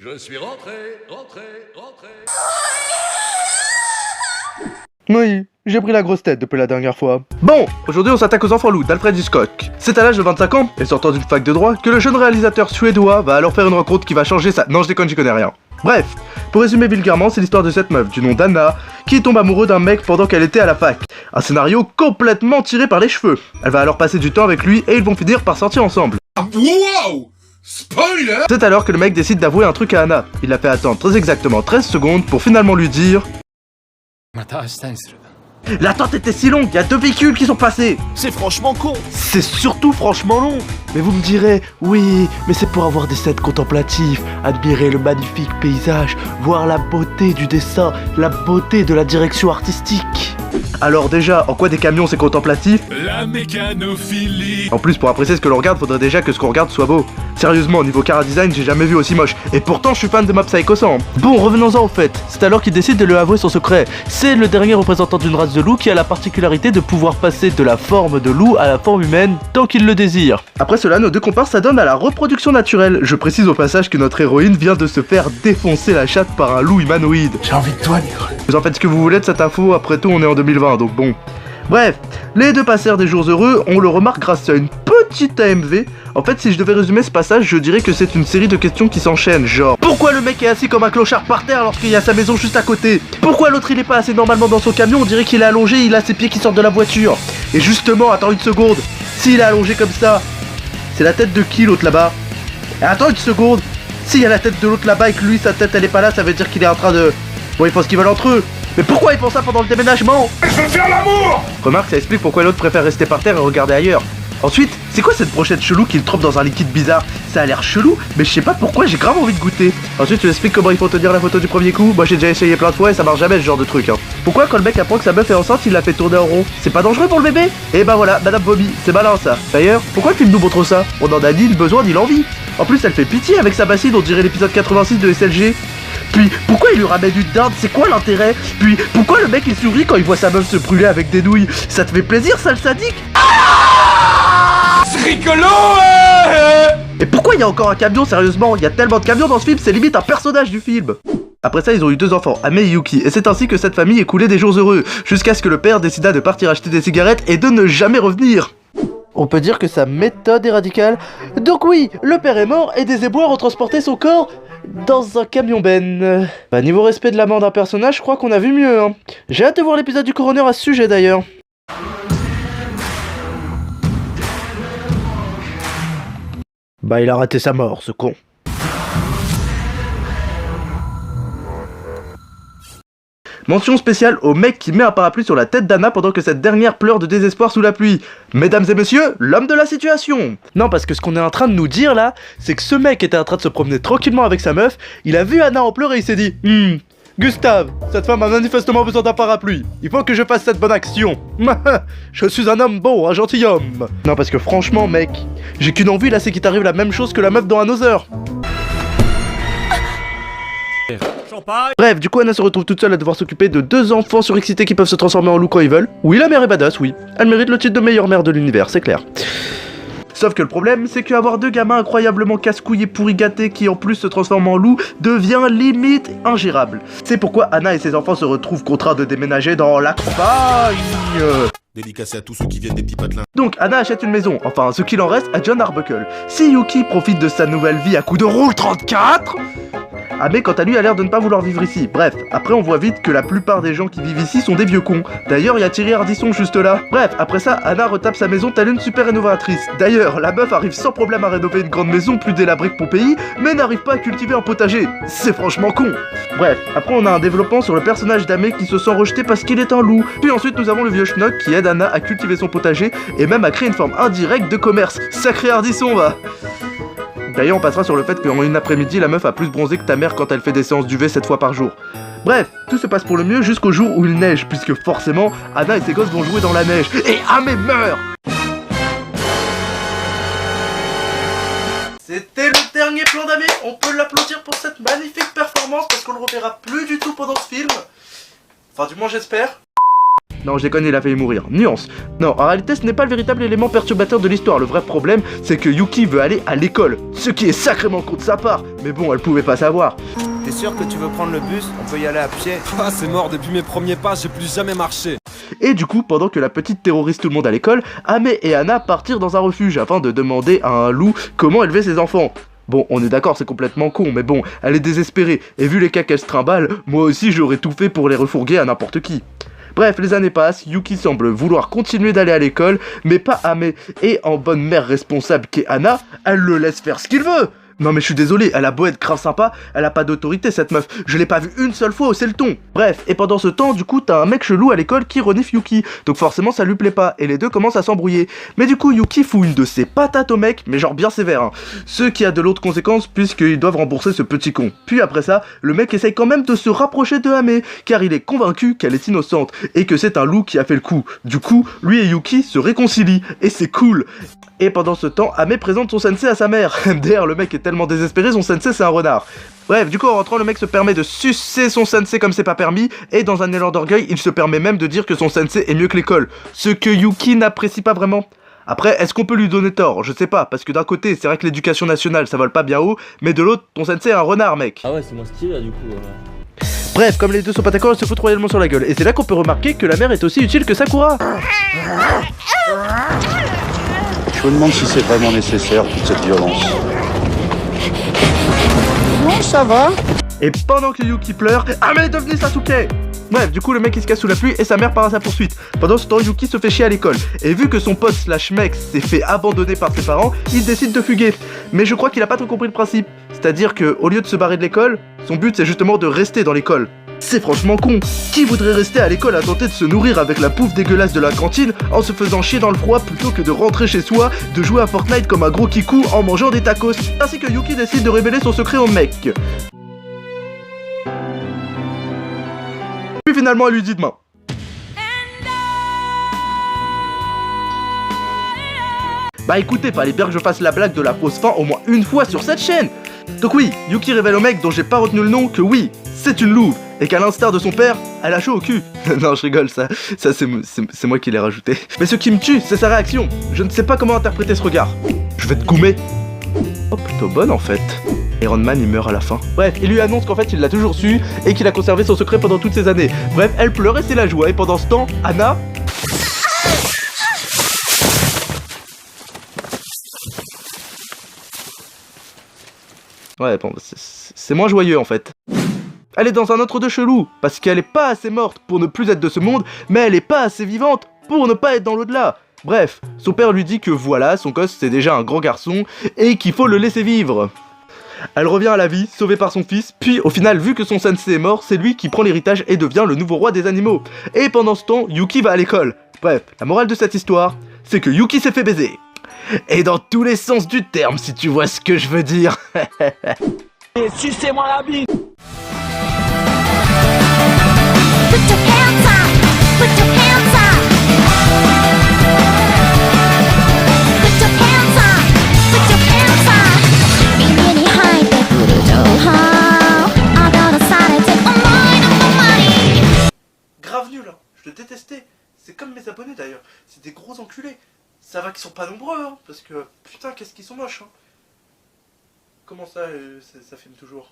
Je suis rentré. Oui, j'ai pris la grosse tête depuis la dernière fois. Bon, aujourd'hui on s'attaque aux enfants loups d'Alfred Hitchcock. C'est à l'âge de 25 ans, et sortant d'une fac de droit, que le jeune réalisateur suédois va alors faire une rencontre qui va changer sa... Non, je déconne, j'y connais rien. Bref, pour résumer vulgairement, c'est l'histoire de cette meuf, du nom d'Anna, qui tombe amoureuse d'un mec pendant qu'elle était à la fac. Un scénario complètement tiré par les cheveux. Elle va alors passer du temps avec lui et ils vont finir par sortir ensemble. Wow! Spoiler! C'est alors que le mec décide d'avouer un truc à Anna. Il la fait attendre très exactement 13 secondes pour finalement lui dire... L'attente était si longue, il y a 2 véhicules qui sont passés. C'est franchement con. C'est surtout franchement long. Mais vous me direz, oui, mais c'est pour avoir des scènes contemplatives, admirer le magnifique paysage, voir la beauté du dessin, la beauté de la direction artistique. Alors déjà, en quoi des camions c'est contemplatif? La mécanophilie! En plus, pour apprécier ce que l'on regarde, faudrait déjà que ce qu'on regarde soit beau. Sérieusement, au niveau cara design, j'ai jamais vu aussi moche. Et pourtant, je suis fan de Mob Psycho 100. Bon, revenons-en au fait. C'est alors qu'il décide de lui avouer son secret. C'est le dernier représentant d'une race de loup qui a la particularité de pouvoir passer de la forme de loup à la forme humaine tant qu'il le désire. Après cela, nos deux comparses s'adonnent à la reproduction naturelle. Je précise au passage que notre héroïne vient de se faire défoncer la chatte par un loup humanoïde. J'ai envie de toi, Nicole. Vous en faites ce que vous voulez de cette info, après tout on est en 2020 donc bon. Bref, les deux passèrent des jours heureux, on le remarque grâce à une petite AMV. En fait, si je devais résumer ce passage, je dirais que c'est une série de questions qui s'enchaînent, genre pourquoi le mec est assis comme un clochard par terre alors qu'il y a sa maison juste à côté? Pourquoi l'autre il est pas assis normalement dans son camion, on dirait qu'il est allongé, il a ses pieds qui sortent de la voiture? Et justement, attends une seconde, s'il est allongé comme ça, c'est la tête de qui l'autre là-bas? Et attends une seconde, s'il y a la tête de l'autre là-bas et que lui sa tête elle est pas là, ça veut dire qu'il est en train de... Bon, ils font ce qu'ils veulent entre eux. Mais pourquoi ils font ça pendant le déménagement? Je veux faire l'amour! Remarque, ça explique pourquoi l'autre préfère rester par terre et regarder ailleurs. Ensuite, c'est quoi cette brochette chelou qu'il trempe dans un liquide bizarre? Ça a l'air chelou, mais je sais pas pourquoi, j'ai grave envie de goûter. Ensuite, tu expliques comment il faut tenir la photo du premier coup. Moi j'ai déjà essayé plein de fois et ça marche jamais ce genre de truc. Pourquoi quand le mec apprend que sa meuf est enceinte, il la fait tourner en rond? C'est pas dangereux pour le bébé? Et bah voilà, Madame Bobby, c'est malin ça. D'ailleurs, pourquoi le film nous montre ça? On en a ni le besoin ni l'envie. En plus, elle fait pitié avec sa bassine, on dirait l'épisode 86 de SLG. Puis, pourquoi il lui ramène une dinde? C'est quoi l'intérêt? Puis, pourquoi le mec il sourit quand il voit sa meuf se brûler avec des nouilles? Ça te fait plaisir, sale sadique? C'est rigolo! Et pourquoi il y a encore un camion, sérieusement? Il y a tellement de camions dans ce film, c'est limite un personnage du film. Après ça, ils ont eu 2 enfants, Ame et Yuki, et c'est ainsi que cette famille écoulait des jours heureux, jusqu'à ce que le père décida de partir acheter des cigarettes et de ne jamais revenir. On peut dire que sa méthode est radicale. Donc oui, le père est mort et des éboueurs ont transporté son corps dans un camion ben. Bah niveau respect de la mort d'un personnage, je crois qu'on a vu mieux. Hein. J'ai hâte de voir l'épisode du coroner à ce sujet d'ailleurs. Bah il a raté sa mort, ce con. Mention spéciale au mec qui met un parapluie sur la tête d'Anna pendant que cette dernière pleure de désespoir sous la pluie. Mesdames et messieurs, l'homme de la situation. Non, parce que ce qu'on est en train de nous dire là, c'est que ce mec était en train de se promener tranquillement avec sa meuf, il a vu Anna en pleurs et il s'est dit Gustave, cette femme a manifestement besoin d'un parapluie. Il faut que je fasse cette bonne action. Je suis un homme bon, un gentilhomme. Non, parce que franchement, mec, j'ai qu'une envie là, c'est qu'il t'arrive la même chose que la meuf dans Another. Bref, du coup Anna se retrouve toute seule à devoir s'occuper de 2 enfants surexcités qui peuvent se transformer en loup quand ils veulent. Oui, la mère est badass, oui. Elle mérite le titre de meilleure mère de l'univers, c'est clair. Sauf que le problème, c'est qu'avoir 2 gamins incroyablement casse-couilles et pourri gâtés qui en plus se transforment en loup devient limite ingérable. C'est pourquoi Anna et ses enfants se retrouvent contraints de déménager dans la campagne. Dédicacé à tous ceux qui viennent des petits patelins. Donc Anna achète une maison, enfin ce qu'il en reste à John Arbuckle. Si Yuki profite de sa nouvelle vie à coup de roule 34, Ame quant à lui a l'air de ne pas vouloir vivre ici. Bref, après on voit vite que la plupart des gens qui vivent ici sont des vieux cons. D'ailleurs il y a Thierry Ardisson juste là. Bref, après ça Anna retape sa maison telle une super rénovatrice. D'ailleurs la meuf arrive sans problème à rénover une grande maison plus délabrée que Pompéi, mais n'arrive pas à cultiver un potager. C'est franchement con. Bref, après on a un développement sur le personnage d'Ame qui se sent rejeté parce qu'il est un loup. Puis ensuite nous avons le vieux schnock qui aide Anna à cultiver son potager et même à créer une forme indirecte de commerce. Sacré Ardisson va. D'ailleurs on passera sur le fait qu'en une après-midi la meuf a plus bronzé que ta mère quand elle fait des séances d'UV 7 fois par jour. Bref, tout se passe pour le mieux jusqu'au jour où il neige, puisque forcément Anna et ses gosses vont jouer dans la neige. Et Ame meurt. C'était le dernier plan d'Ame, on peut l'applaudir pour cette magnifique performance parce qu'on le reverra plus du tout pendant ce film. Enfin du moins j'espère. Non, je déconne, il a failli mourir. Nuance. Non, en réalité, ce n'est pas le véritable élément perturbateur de l'histoire. Le vrai problème, c'est que Yuki veut aller à l'école. Ce qui est sacrément con de sa part. Mais bon, elle pouvait pas savoir. T'es sûr que tu veux prendre le bus? On peut y aller à pied. Ah, c'est mort, depuis mes premiers pas, j'ai plus jamais marché. Et du coup, pendant que la petite terrorise tout le monde à l'école, Ame et Anna partirent dans un refuge afin de demander à un loup comment élever ses enfants. Bon, on est d'accord, c'est complètement con, mais bon, elle est désespérée. Et vu les cas qu'elle se trimballe, moi aussi j'aurais tout fait pour les refourguer à n'importe qui. Bref, les années passent, Yuki semble vouloir continuer d'aller à l'école, mais pas Ame. Et en bonne mère responsable qu'est Anna, elle le laisse faire ce qu'il veut. Non mais je suis désolé, elle a beau être grave sympa, elle a pas d'autorité cette meuf. Je l'ai pas vue une seule fois hausser le ton. Bref, et pendant ce temps, du coup, t'as un mec chelou à l'école qui renifle Yuki. Donc forcément ça lui plaît pas, et les deux commencent à s'embrouiller. Mais du coup, Yuki fout une de ses patates au mec, mais genre bien sévère, hein. Ce qui a de l'autre conséquence, puisqu'ils doivent rembourser ce petit con. Puis après ça, le mec essaye quand même de se rapprocher de Ame, car il est convaincu qu'elle est innocente, et que c'est un loup qui a fait le coup. Du coup, lui et Yuki se réconcilient, et c'est cool. Et pendant ce temps, Ame présente son sensei à sa mère. D'ailleurs, le mec est tellement désespéré, son sensei c'est un renard. Bref, du coup en rentrant, le mec se permet de sucer son sensei comme c'est pas permis, et dans un élan d'orgueil, il se permet même de dire que son sensei est mieux que l'école. Ce que Yuki n'apprécie pas vraiment. Après, est-ce qu'on peut lui donner tort? Je sais pas, parce que d'un côté, c'est vrai que l'éducation nationale ça vole pas bien haut, mais de l'autre, ton sensei est un renard, mec. Ah ouais, c'est mon style là du coup. Bref, comme les deux sont pas d'accord, ils se foutent royalement sur la gueule. Et c'est là qu'on peut remarquer que la mère est aussi utile que Sakura. Je me demande si c'est vraiment nécessaire, toute cette violence. Non, ça va. Et pendant que Yuki pleure, Ame est devenu Sasuke. Bref, du coup le mec il se casse sous la pluie et sa mère part à sa poursuite. Pendant ce temps, Yuki se fait chier à l'école. Et vu que son pote slash mec s'est fait abandonner par ses parents, il décide de fuguer. Mais je crois qu'il a pas trop compris le principe. C'est-à-dire que au lieu de se barrer de l'école, son but c'est justement de rester dans l'école. C'est franchement con. Qui voudrait rester à l'école à tenter de se nourrir avec la bouffe dégueulasse de la cantine en se faisant chier dans le froid plutôt que de rentrer chez soi, de jouer à Fortnite comme un gros kikou en mangeant des tacos. Ainsi que Yuki décide de révéler son secret au mec. Puis finalement elle lui dit demain. Bah écoutez, fallait bien que je fasse la blague de la pause fin au moins une fois sur cette chaîne. Donc oui, Yuki révèle au mec dont j'ai pas retenu le nom que oui, c'est une louve, et qu'à l'instar de son père, elle a chaud au cul. Non, je rigole, ça c'est moi qui l'ai rajouté. Mais ce qui me tue, c'est sa réaction. Je ne sais pas comment interpréter ce regard. Je vais te goumer. Oh, plutôt bonne en fait. Iron Man il meurt à la fin. Bref, il lui annonce qu'en fait il l'a toujours su et qu'il a conservé son secret pendant toutes ces années. Bref, elle pleure et c'est la joie, et pendant ce temps, Anna... Ouais, bon, c'est moins joyeux en fait. Elle est dans un autre de chelou, parce qu'elle est pas assez morte pour ne plus être de ce monde, mais elle est pas assez vivante pour ne pas être dans l'au-delà. Bref, son père lui dit que voilà, son gosse c'est déjà un grand garçon, et qu'il faut le laisser vivre. Elle revient à la vie, sauvée par son fils, puis au final, vu que son sensei est mort, c'est lui qui prend l'héritage et devient le nouveau roi des animaux. Et pendant ce temps, Yuki va à l'école. Bref, la morale de cette histoire, c'est que Yuki s'est fait baiser. Et dans tous les sens du terme, si tu vois ce que je veux dire. Et sucez-moi la bite. Put your hands up! Put your hands up! Put your hands up! Put your hands up! 耳に入ってくる情報踊らされて思いのままに Grave nul, hein. Je le détestais. C'est comme mes abonnés d'ailleurs. C'est des gros enculés. Ça va qu'ils sont pas nombreux, hein, parce que putain, qu'est-ce qu'ils sont moches, hein. Comment ça, ça filme toujours?